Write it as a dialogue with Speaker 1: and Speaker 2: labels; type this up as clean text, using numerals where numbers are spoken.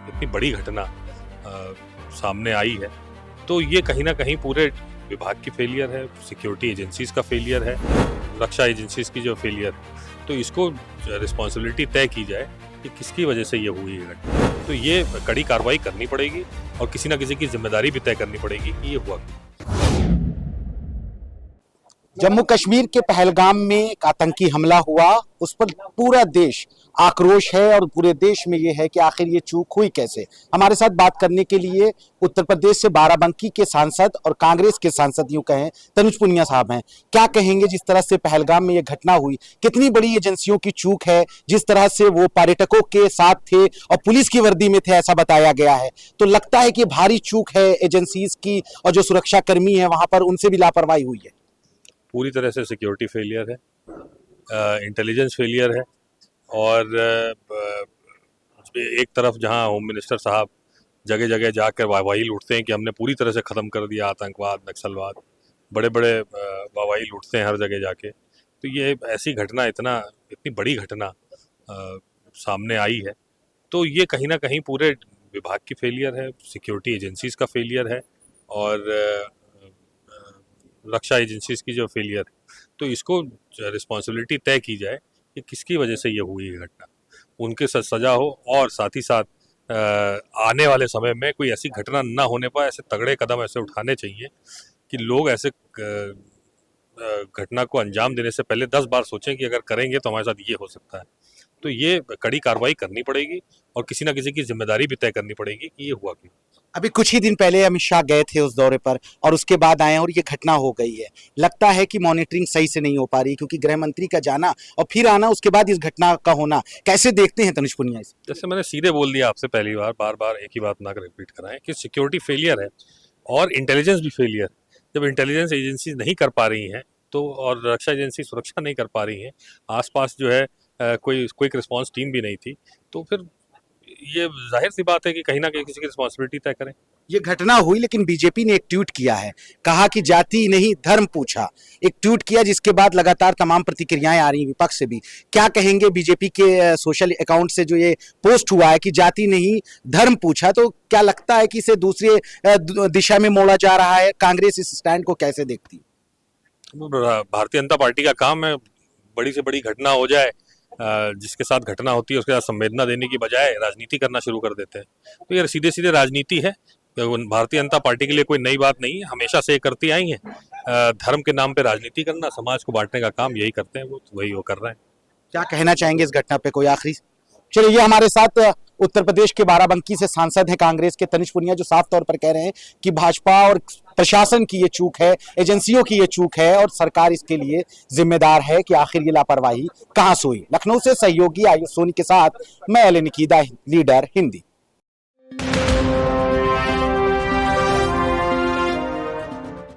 Speaker 1: इतनी बड़ी घटना सामने आई है, तो ये कहीं ना कहीं पूरे विभाग की फेलियर है, सिक्योरिटी एजेंसीज का फेलियर है, रक्षा एजेंसीज की जो फेलियर है। तो इसको रिस्पॉन्सिबिलिटी तय की जाए कि किसकी वजह से ये हुई है घटना। तो ये कड़ी कार्रवाई करनी पड़ेगी और किसी न किसी की जिम्मेदारी भी तय करनी पड़ेगी कि ये हुआ।
Speaker 2: जम्मू कश्मीर के पहलगाम में एक आतंकी हमला हुआ, उस पर पूरा देश आक्रोश है और पूरे देश में ये है कि आखिर ये चूक हुई कैसे। हमारे साथ बात करने के लिए उत्तर प्रदेश से बाराबंकी के सांसद और कांग्रेस के सांसद यूं कहें तनुज पुनिया साहब हैं। क्या कहेंगे जिस तरह से पहलगाम में ये घटना हुई, कितनी बड़ी एजेंसियों की चूक है, जिस तरह से वो पर्यटकों के साथ थे और पुलिस की वर्दी में थे ऐसा बताया गया है। तो लगता है कि भारी चूक है एजेंसीज की और जो सुरक्षा कर्मी है वहां पर उनसे भी लापरवाही हुई है।
Speaker 1: पूरी तरह से सिक्योरिटी फेलियर है, इंटेलिजेंस फेलियर है और एक तरफ जहां होम मिनिस्टर साहब जगह जगह जाकर वाहवाही लूटते हैं कि हमने पूरी तरह से ख़त्म कर दिया आतंकवाद, नक्सलवाद, बड़े बड़े वाहवाही लूटते हैं हर जगह जाके। तो ये ऐसी घटना इतनी बड़ी घटना सामने आई है, तो ये कहीं ना कहीं पूरे विभाग की फेलियर है, सिक्योरिटी एजेंसीज का फेलियर है और रक्षा एजेंसीज की जो फेलियर है। तो इसको रिस्पॉन्सिबिलिटी तय की जाए कि किसकी वजह से ये हुई है घटना, उनके साथ सजा हो और साथ ही साथ आने वाले समय में कोई ऐसी घटना ना होने पाए। ऐसे तगड़े कदम ऐसे उठाने चाहिए कि लोग ऐसे घटना को अंजाम देने से पहले 10 बार सोचें कि अगर करेंगे तो हमारे साथ ये हो सकता है। तो ये कड़ी कार्रवाई करनी पड़ेगी और किसी ना किसी की जिम्मेदारी भी तय करनी पड़ेगी कि ये हुआ क्यों।
Speaker 2: अभी कुछ ही दिन पहले अमित शाह गए थे उस दौरे पर और उसके बाद आए और ये घटना हो गई है। लगता है कि मॉनिटरिंग सही से नहीं हो पा रही, क्योंकि गृह मंत्री का जाना और फिर आना, उसके बाद इस घटना का होना, कैसे देखते हैं तनुज पुनिया इसे?
Speaker 1: जैसे मैंने सीधे बोल दिया आपसे पहली बार, बार बार एक ही बात ना रिपीट कराएं कि सिक्योरिटी फेलियर है और इंटेलिजेंस भी फेलियर। जब इंटेलिजेंस एजेंसी नहीं कर पा रही हैं तो और रक्षा एजेंसी सुरक्षा नहीं कर पा रही हैं, आसपास जो है कोई क्विक रिस्पांस टीम भी नहीं थी, तो फिर ये जाहिर सी बात है कि कहीं ना कहीं किसी की रिस्पॉन्सिबिलिटी तय करें।
Speaker 2: ये घटना हुई, लेकिन बीजेपी ने एक ट्वीट किया है, कहा कि जाति नहीं धर्म पूछा। एक ट्वीट किया जिसके बाद लगातार तमाम प्रतिक्रियाएं आ रही हैं विपक्ष से भी। क्या कहेंगे बीजेपी के सोशल अकाउंट से जो ये पोस्ट हुआ है कि जाति नहीं धर्म पूछा, तो क्या लगता है कि इसे दूसरे दिशा में मोड़ा जा रहा है? कांग्रेस इस स्टैंड को कैसे देखती है?
Speaker 1: भारतीय जनता पार्टी का काम है बड़ी से बड़ी घटना हो जाए, जिसके साथ घटना होती है उसके साथ संवेदना देने की बजाय राजनीति करना शुरू कर देते हैं। तो ये सीधे सीधे राजनीति है। भारतीय जनता पार्टी के लिए कोई नई बात नहीं है, हमेशा से करती आई है। धर्म के नाम पे राजनीति करना, समाज को बांटने का काम यही करते हैं, वही वो कर रहे हैं।
Speaker 2: क्या कहना चाहेंगे इस घटना पे, कोई आखिरी? चलिए, ये हमारे साथ उत्तर प्रदेश के बाराबंकी से सांसद हैं कांग्रेस के तनुज पुनिया, जो साफ तौर पर कह रहे हैं कि भाजपा और प्रशासन की ये चूक है, एजेंसियों की ये चूक है और सरकार इसके लिए जिम्मेदार है कि आखिर ये लापरवाही कहां से हुई। लखनऊ से सहयोगी आयुष सोनी के साथ मैं अली निकीदा, लीडर हिंदी।